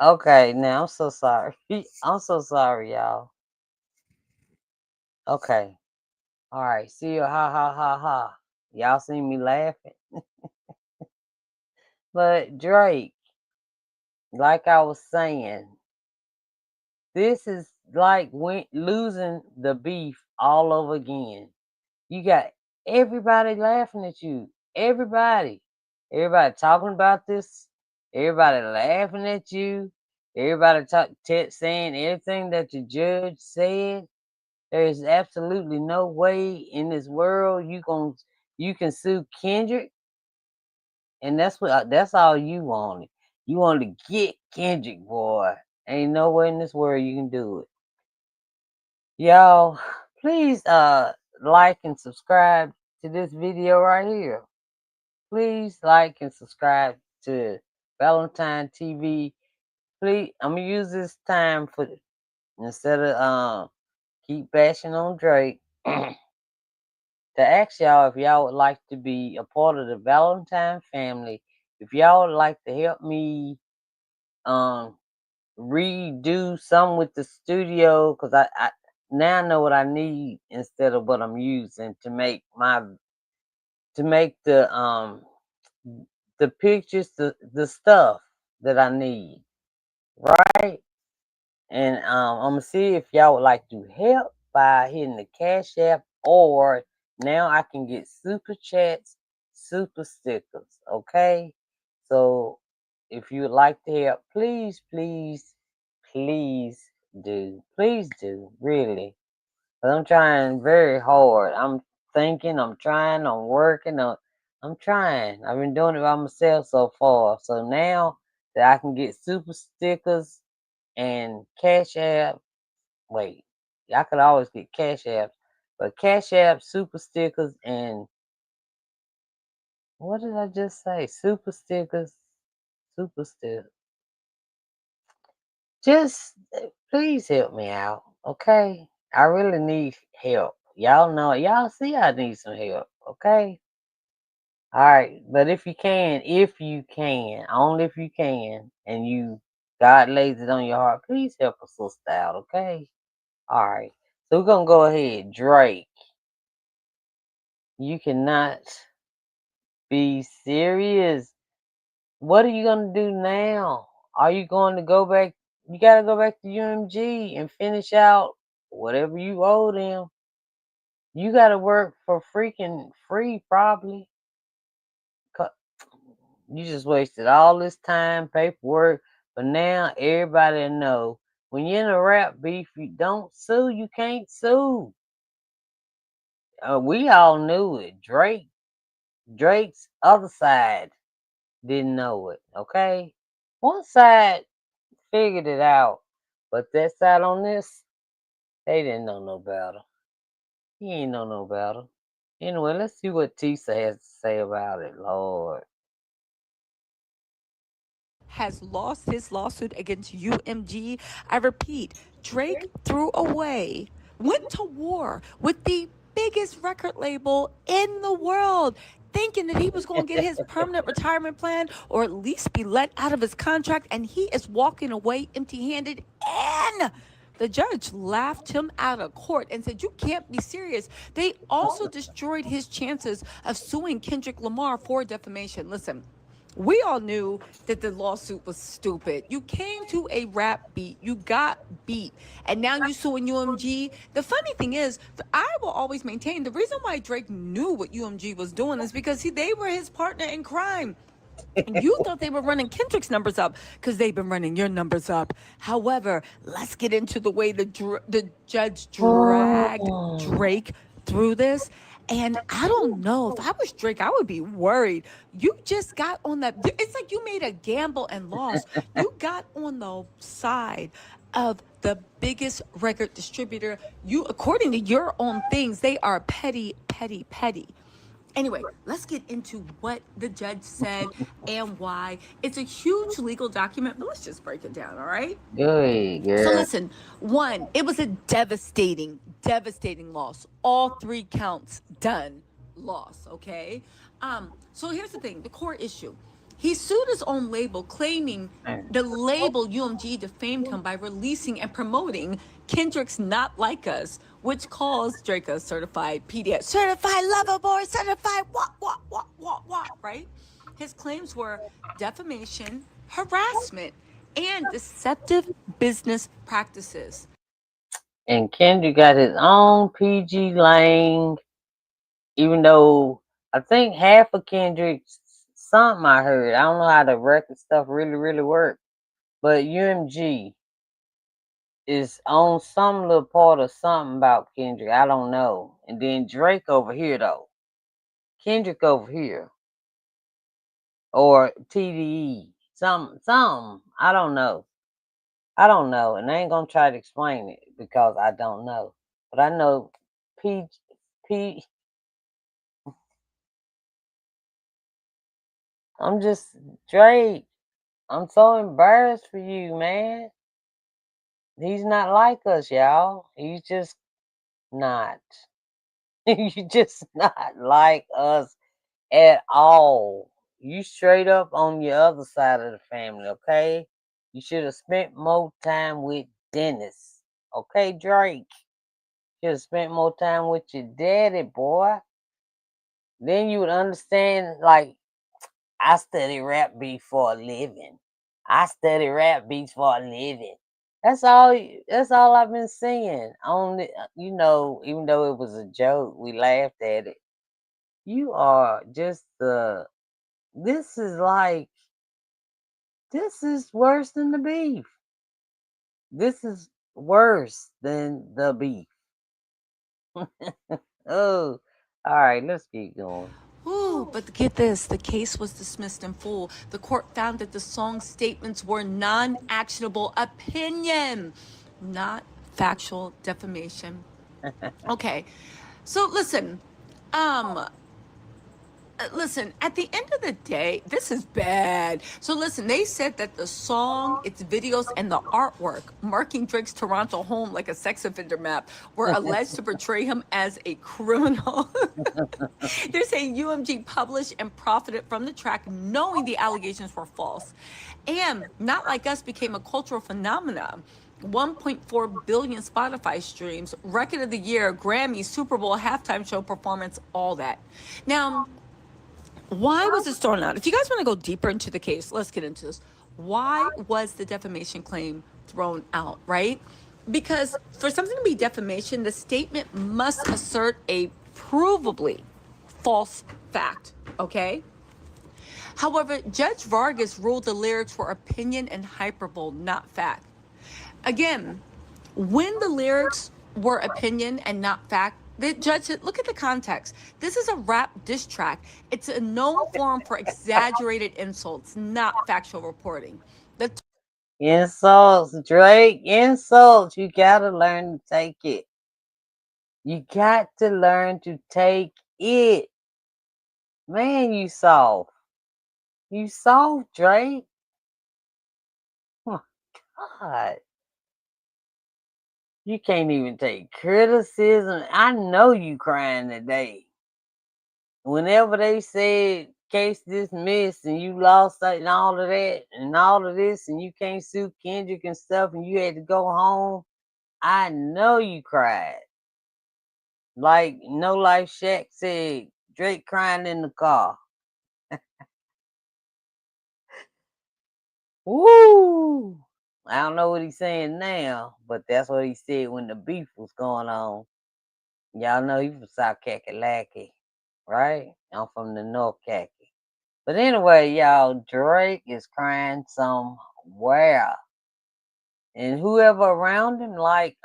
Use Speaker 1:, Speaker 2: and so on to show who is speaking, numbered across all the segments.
Speaker 1: Okay, now I'm so sorry. I'm so sorry, y'all. Okay. All right. See you. Ha ha ha ha. Y'all see me laughing. But Drake, like I was saying, this is like losing the beef all over again. You got everybody laughing at you. Everybody. Everybody talking about this. Everybody laughing at you. Everybody saying everything that the judge said. There is absolutely no way in this world you can sue Kendrick, and that's all you wanted. You wanted to get Kendrick, boy. Ain't no way in this world you can do it. Y'all, please like and subscribe to this video right here. Please like and subscribe to Valentine TV. Please, I'm gonna use this time for instead of keep bashing on Drake. To ask y'all if y'all would like to be a part of the Valentine family, if y'all would like to help me um redo some with the studio, because I now know what I need instead of what I'm using to make the pictures, the stuff that I need, right? And I'm gonna see if y'all would like to help by hitting the Cash App, or now I can get super chats, super stickers. Okay, so if you would like to help, please, please, please do, really. 'Cause I'm trying very hard. I'm thinking, I'm trying, I'm working, I'm trying. I've been doing it by myself so far. So now that I can get super stickers and Cash App, wait, I could always get Cash Apps, but Cash App, super stickers, and what did I just say? Super stickers, super stickers. Just please help me out, okay? I really need help. Y'all know, y'all see I need some help, okay? All right, but if you can, only if you can, and God lays it on your heart, please help a sister out, okay? All right, so we're gonna go ahead. Drake, you cannot be serious. What are you gonna do now? Are you going to go back? You gotta go back to UMG and finish out whatever you owe them. You gotta work for freaking free, probably. 'Cause you just wasted all this time, paperwork, but now everybody know when you're in a rap beef, you don't sue. You can't sue. We all knew it. Drake's other side didn't know it. Okay, one side figured it out, but that side on this, they didn't know no better. He ain't know no better. Anyway, let's see what TISA has to say about it, Lord.
Speaker 2: Has lost his lawsuit against UMG. I repeat, Drake threw away, went to war with the biggest record label in the world, thinking that he was going to get his permanent retirement plan or at least be let out of his contract, and he is walking away empty handed. And the judge laughed him out of court and said, "You can't be serious." They also destroyed his chances of suing Kendrick Lamar for defamation. Listen, we all knew that the lawsuit was stupid. You came to a rap beat, you got beat, and now you suing UMG. The funny thing is, I will always maintain the reason why Drake knew what UMG was doing is because they were his partner in crime. You thought they were running Kendrick's numbers up because they've been running your numbers up. However, let's get into the way the judge dragged
Speaker 1: Oh,
Speaker 2: Drake through this. And I don't know, if I was Drake, I would be worried. You just got on that. It's like you made a gamble and lost. You got on the side of the biggest record distributor. You, according to your own things, they are petty, petty, petty. Anyway, let's get into what the judge said and why. It's a huge legal document, but let's just break it down, all right?
Speaker 1: good
Speaker 2: So
Speaker 1: girl.
Speaker 2: listen, one, it was a devastating, devastating loss. All three counts done, loss, okay? So here's the thing, the core issue. He sued his own label, claiming
Speaker 1: Mm.
Speaker 2: the label UMG defamed him by releasing and promoting Kendrick's Not Like Us, which calls Drake a certified PDS, certified lover boy, certified what, right? His claims were defamation, harassment, and deceptive business practices.
Speaker 1: And Kendrick got his own PG Lang, even though I think half of Kendrick's something I heard. I don't know how the record stuff really, really worked. But UMG is on some little part of something about Kendrick. I don't know. And then Drake over here though. Kendrick over here. Or TDE. Something. I don't know. I don't know. And I ain't gonna try to explain it because I don't know. But I know P P I'm just Drake. I'm so embarrassed for you, man. He's not like us, y'all. He's just not. He's just not like us at all. You straight up on your other side of the family, okay? You should have spent more time with Dennis. Okay, Drake? Should have spent more time with your daddy, boy. Then you would understand, like, I study rap beats for a living. I study rap beats for a living. That's all I've been saying. Only even though it was a joke, we laughed at it. You are just the this is like this is worse than the beef. This is worse than the beef. Oh, all right, let's keep going.
Speaker 2: Ooh, but get this, the case was dismissed in full. The court found that the song's statements were non actionable opinion, not factual defamation. Okay, so listen, at the end of the day, this is bad. So listen, they said that the song, its videos, and the artwork marking Drake's Toronto home like a sex offender map were alleged to portray him as a criminal. They're saying UMG published and profited from the track knowing the allegations were false. And Not Like Us became a cultural phenomenon. 1.4 billion Spotify streams, record of the year, Grammy, Super Bowl halftime show performance, all that. Now, why was this thrown out? If you guys want to go deeper into the case, let's get into this. Why was the defamation claim thrown out, right? Because for something to be defamation, the statement must assert a provably false fact, okay? However, Judge Vargas ruled the lyrics were opinion and hyperbole, not fact. Again, when the lyrics were opinion and not fact, the judge said, look at the context. This is a rap diss track. It's a known form for exaggerated insults, not factual reporting. The
Speaker 1: Insults, Drake, insults. You gotta learn to take it. You got to learn to take it. Man, you soft. You soft, Drake. Oh, God. You can't even take criticism. I know you crying today. Whenever they said case dismissed and you lost and all of that and all of this and you can't sue Kendrick and stuff and you had to go home, I know you cried. Like No Life Shack said, Drake crying in the car. Woo! I don't know what he's saying now, but that's what he said when the beef was going on. Y'all know he from South Kakalaki, right? I'm from the North Kaki. But anyway, y'all, Drake is crying somewhere. And whoever around him, like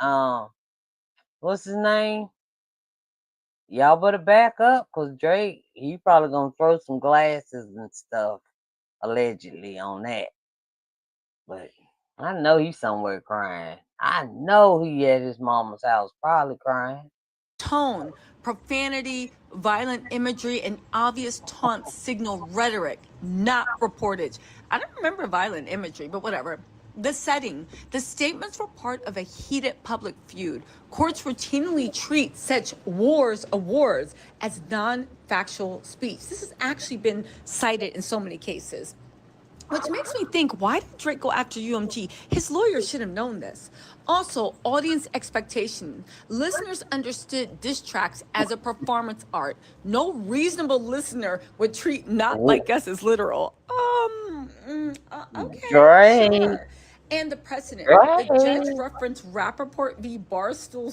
Speaker 1: what's his name? Y'all better back up, cause Drake, he probably gonna throw some glasses and stuff, allegedly on that. But I know he's somewhere crying. I know he at his mama's house, probably crying.
Speaker 2: tone, profanity, violent imagery, and obvious taunts signal rhetoric, not reportage. I don't remember violent imagery, but whatever. The setting. The statements were part of a heated public feud. Courts routinely treat such awards as non factual speech. This has actually been cited in so many cases. Which makes me think, why did Drake go after UMG? His lawyer should have known this. Also, audience expectation. Listeners understood diss tracks as a performance art. No reasonable listener would treat Not
Speaker 1: Wh-
Speaker 2: Like Us as literal. Okay,
Speaker 1: Drake,
Speaker 2: sure. And the precedent. The judge
Speaker 1: Drake.
Speaker 2: referenced Rappaport v. Barstool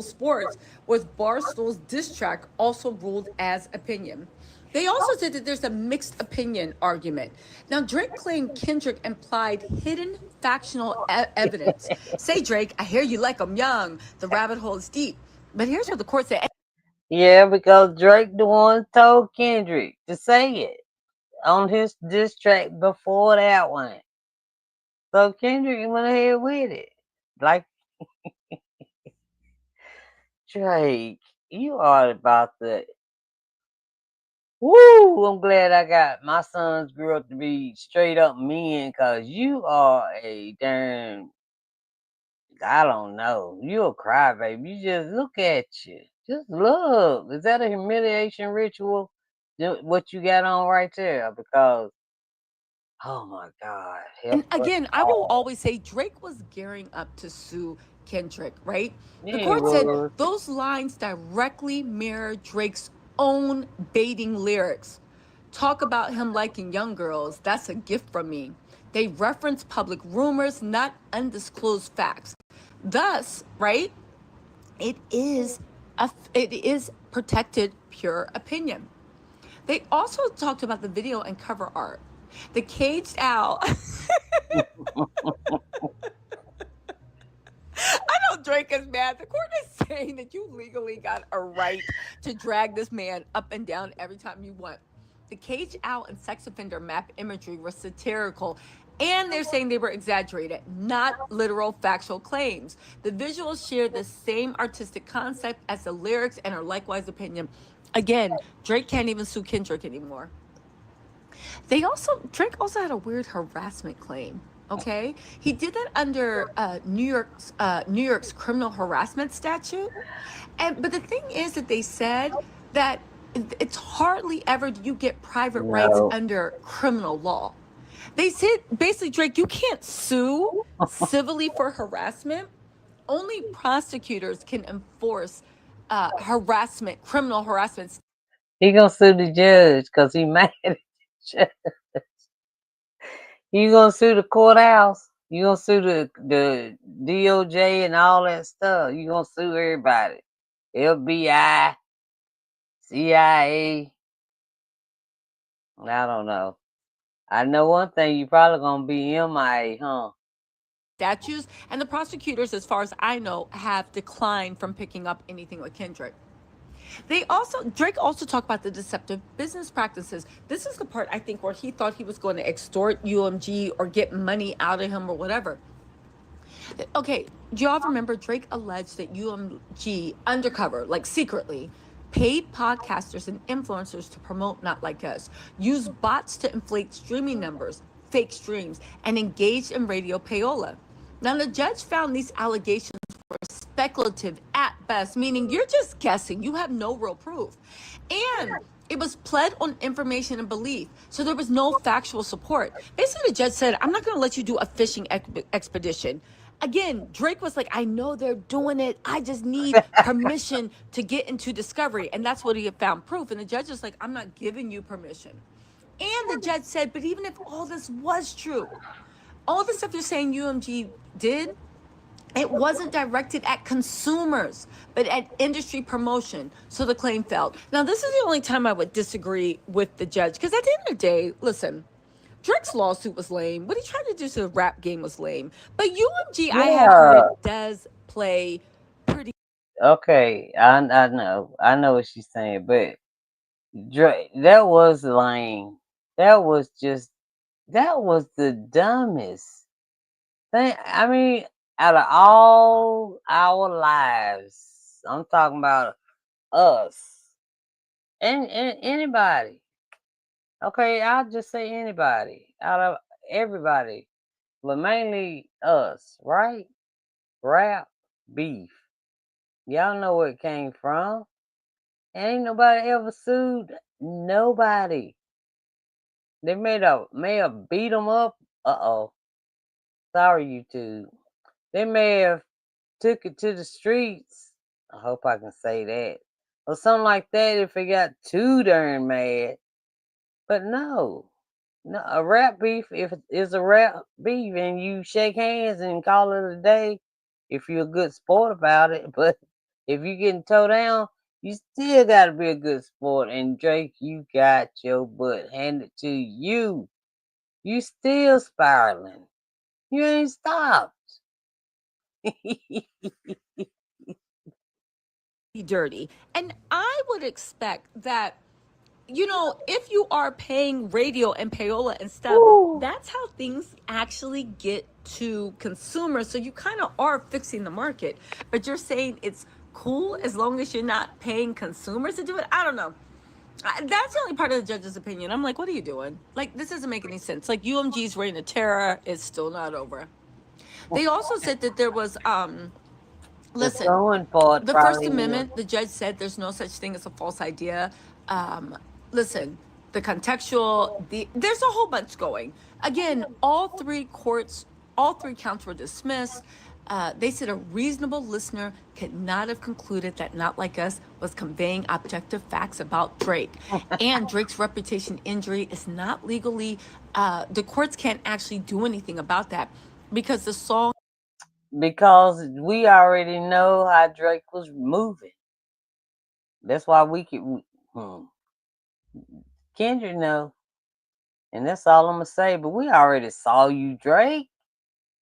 Speaker 2: Sports with Barstool's diss track also ruled as opinion. They also said that there's a mixed opinion argument. Now, Drake claimed Kendrick implied hidden factional evidence. Say, Drake, I hear you like I'm young. The rabbit hole is deep. But here's what the court said.
Speaker 1: Yeah, because Drake the one told Kendrick to say it on his diss track before that one. So Kendrick went ahead with it. Like Drake, you are about the woo! I'm glad I got my sons grew up to be straight up men, cause you are a damn I don't know. You a crybaby. You just look at you. Just look. Is that a humiliation ritual? What you got on right there? Because oh my God, help
Speaker 2: And
Speaker 1: us
Speaker 2: again, I will
Speaker 1: all.
Speaker 2: always say Drake was gearing up to sue Kendrick, right? The
Speaker 1: Yeah, it
Speaker 2: court said
Speaker 1: was.
Speaker 2: those lines directly mirror Drake's own baiting lyrics. Talk about him liking young girls. That's a gift from me. They reference public rumors, not undisclosed facts. Thus, right? It is protected pure opinion. They also talked about the video and cover art. The caged owl. I know Drake is mad. The court is saying that you legally got a right to drag this man up and down every time you want. The cage out and sex offender map imagery were satirical, and they're saying they were exaggerated, not literal factual claims. The visuals share the same artistic concept as the lyrics and are likewise opinion. Again, Drake can't even sue Kendrick anymore. Drake also had a weird harassment claim. Okay, he did that under New York's criminal harassment statute, and but the thing is that they said that it's hardly ever do you get private rights
Speaker 1: No.
Speaker 2: under criminal law. They said basically, Drake, you can't sue civilly for harassment. Only prosecutors can enforce criminal harassment.
Speaker 1: He gonna sue the judge because he mad at the judge. You gonna sue the courthouse. You gonna sue the DOJ and all that stuff. You gonna sue everybody. FBI, CIA. I don't know. I know one thing. You probably gonna be MIA, huh?
Speaker 2: Statutes, and the prosecutors, as far as I know, have declined from picking up anything with Kendrick. Drake also talked about the deceptive business practices. This is the part I think where he thought he was going to extort UMG or get money out of him or whatever. Okay, do y'all remember Drake alleged that UMG undercover, like secretly, paid podcasters and influencers to promote Not Like Us, used bots to inflate streaming numbers, fake streams, and engaged in radio payola. Now, the judge found these allegations were speculative at best, meaning you're just guessing, you have no real proof. And it was pled on information and belief, so there was no factual support. Basically, the judge said, I'm not going to let you do a fishing expedition. Again, Drake was like, I know they're doing it. I just need permission to get into discovery. And that's what he had found proof. And the judge was like, I'm not giving you permission. And the judge said, but even if all this was true, all the stuff you're saying UMG did, it wasn't directed at consumers, but at industry promotion. So the claim failed. Now, this is the only time I would disagree with the judge, because at the end of the day, listen, Drake's lawsuit was lame. What he tried to do to the rap game was lame. But UMG, I have
Speaker 1: Yeah.
Speaker 2: heard, does play pretty.
Speaker 1: Okay. I know. I know what she's saying, but that was lame. That was just that was the dumbest thing. I mean, out of all our lives, I'm talking about us and anybody. Okay, I'll just say anybody out of everybody, but mainly us, right? Rap beef. Y'all know where it came from. Ain't nobody ever sued nobody. They may have beat him up. Uh-oh. Sorry, YouTube. They may have took it to the streets. I hope I can say that. Or something like that if it got too darn mad. But no. No, a rap beef, if it is a rap beef and you shake hands and call it a day, if you're a good sport about it. But if you getting towed down, you still gotta be a good sport. And Drake, you got your butt handed to you. You still spiraling. You ain't stopped.
Speaker 2: Dirty. And I would expect that, if you are paying radio and payola and stuff,
Speaker 1: Ooh.
Speaker 2: that's how things actually get to consumers. So you kind of are fixing the market. But you're saying it's cool as long as you're not paying consumers to do it? I don't know. That's the only part of the judge's opinion. I'm like, what are you doing? Like, this doesn't make any sense. Like, UMG's reign of terror is still not over. They also said that there was,
Speaker 1: The
Speaker 2: listen,
Speaker 1: sewing part
Speaker 2: the First
Speaker 1: probably will.
Speaker 2: Amendment, the judge said there's no such thing as a false idea. Listen, the contextual, there's a whole bunch going. Again, all three counts were dismissed. They said a reasonable listener could not have concluded that Not Like Us was conveying objective facts about Drake. And Drake's reputation injury is not legally, the courts can't actually do anything about that because the song.
Speaker 1: Because we already know how Drake was moving. That's why we could. Hmm. Kendrick know, and that's all I'm gonna say. But we already saw you, Drake.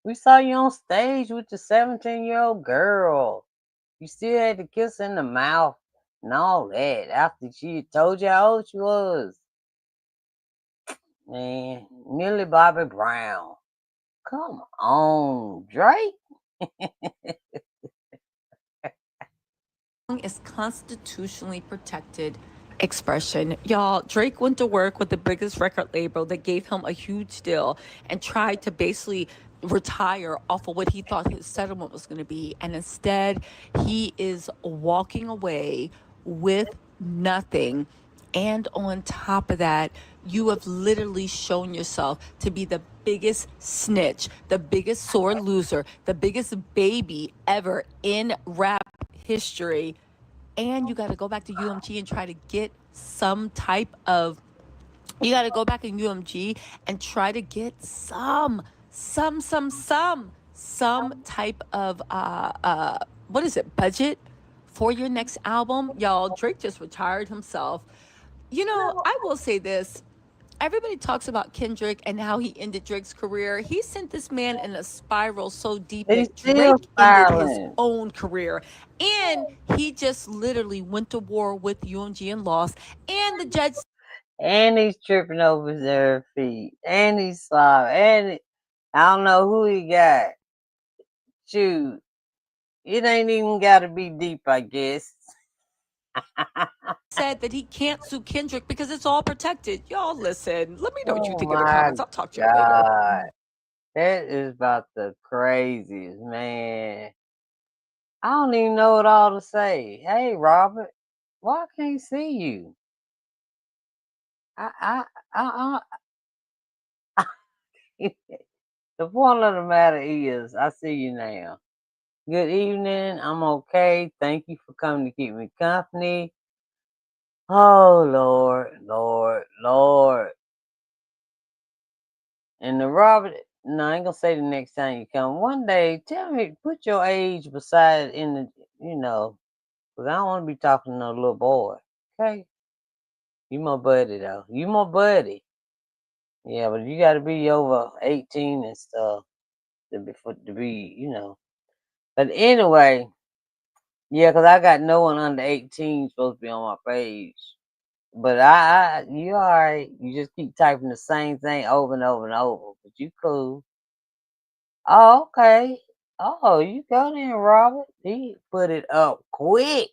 Speaker 1: We saw you on stage with the 17-year-old girl. You still had to kiss in the mouth and all that after she had told you how old she was. Man, Millie Bobby Brown. Come on, Drake.
Speaker 2: Is constitutionally protected expression. Y'all, Drake went to work with the biggest record label that gave him a huge deal and tried to basically retire off of what he thought his settlement was going to be. And instead, he is walking away with nothing. And on top of that, you have literally shown yourself to be the biggest snitch, the biggest sore loser, the biggest baby ever in rap history. And you got to go back to UMG and try to get some type of, you got to go back in UMG and try to get some type of, what is it, budget for your next album. Y'all, Drake just retired himself. I will say this. Everybody talks about Kendrick and how he ended Drake's career. He sent this man in a spiral so deep
Speaker 1: He's
Speaker 2: that
Speaker 1: still
Speaker 2: Drake ended his
Speaker 1: spiraling.
Speaker 2: own career. And he just literally went to war with UMG and lost. And the judge.
Speaker 1: And he's tripping over their feet. And he's slow. I don't know who he got. Shoot. It ain't even gotta be deep, I guess.
Speaker 2: said that he can't sue Kendrick because it's all protected. Y'all listen. Let me know what you
Speaker 1: Oh
Speaker 2: think in the
Speaker 1: my
Speaker 2: comments. I'll talk to y'all later.
Speaker 1: God. That is about the craziest, man. I don't even know what all to say. Hey, Robert, why I can't see you? I, the point of the matter is, I see you now. Good evening. I'm okay. Thank you for coming to keep me company. Oh, Lord, Lord, Lord. And the Robert, no, I ain't gonna say the next time you come. One day, tell me, put your age beside in the, because I don't want to be talking to no little boy. Okay? You my buddy, though. You my buddy. Yeah, but you got to be over 18 and stuff to be. But anyway, yeah, because I got no one under 18 supposed to be on my page. But you all right. You just keep typing the same thing over and over and over. But you cool. Oh, okay. Oh, you go then, Robert. He put it up quick.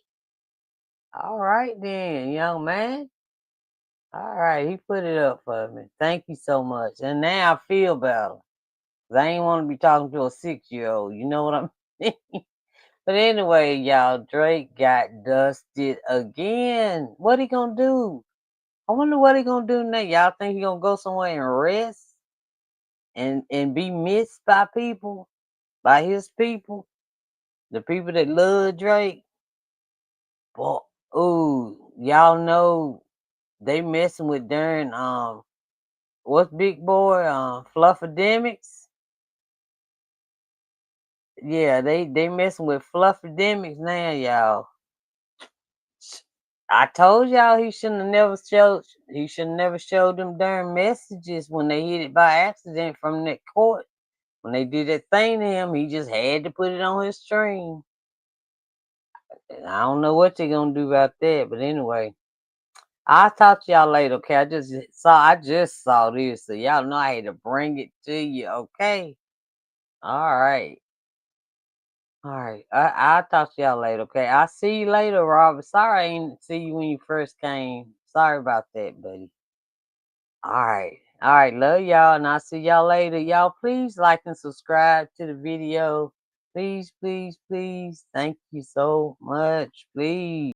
Speaker 1: All right then, young man. All right, he put it up for me. Thank you so much. And now I feel better. 'Cause I ain't want to be talking to a 6-year-old. You know what I'm saying? But anyway, y'all, Drake got dusted again. What he gonna do? I wonder what he gonna do next. Y'all think he gonna go somewhere and rest and be missed by people, by his people, the people that love Drake? But ooh, y'all know they messing with Darren. What's Big Boy? Fluffademics. Yeah, they messing with Fluffademics now, y'all. I told y'all he shouldn't have never showed. He should have never showed them darn messages when they hit it by accident from that court. When they did that thing to him, he just had to put it on his stream. And I don't know what they're gonna do about that, but anyway, I'll talk to y'all later. Okay, I just saw this, so y'all know I had to bring it to you. Okay, all right. All right, I'll talk to y'all later. Okay, I'll see you later, Robert. Sorry I didn't see you when you first came. Sorry about that, buddy. All right, love y'all, and I'll see y'all later. Y'all, please like and subscribe to the video. Please, please, please. Thank you so much. Please.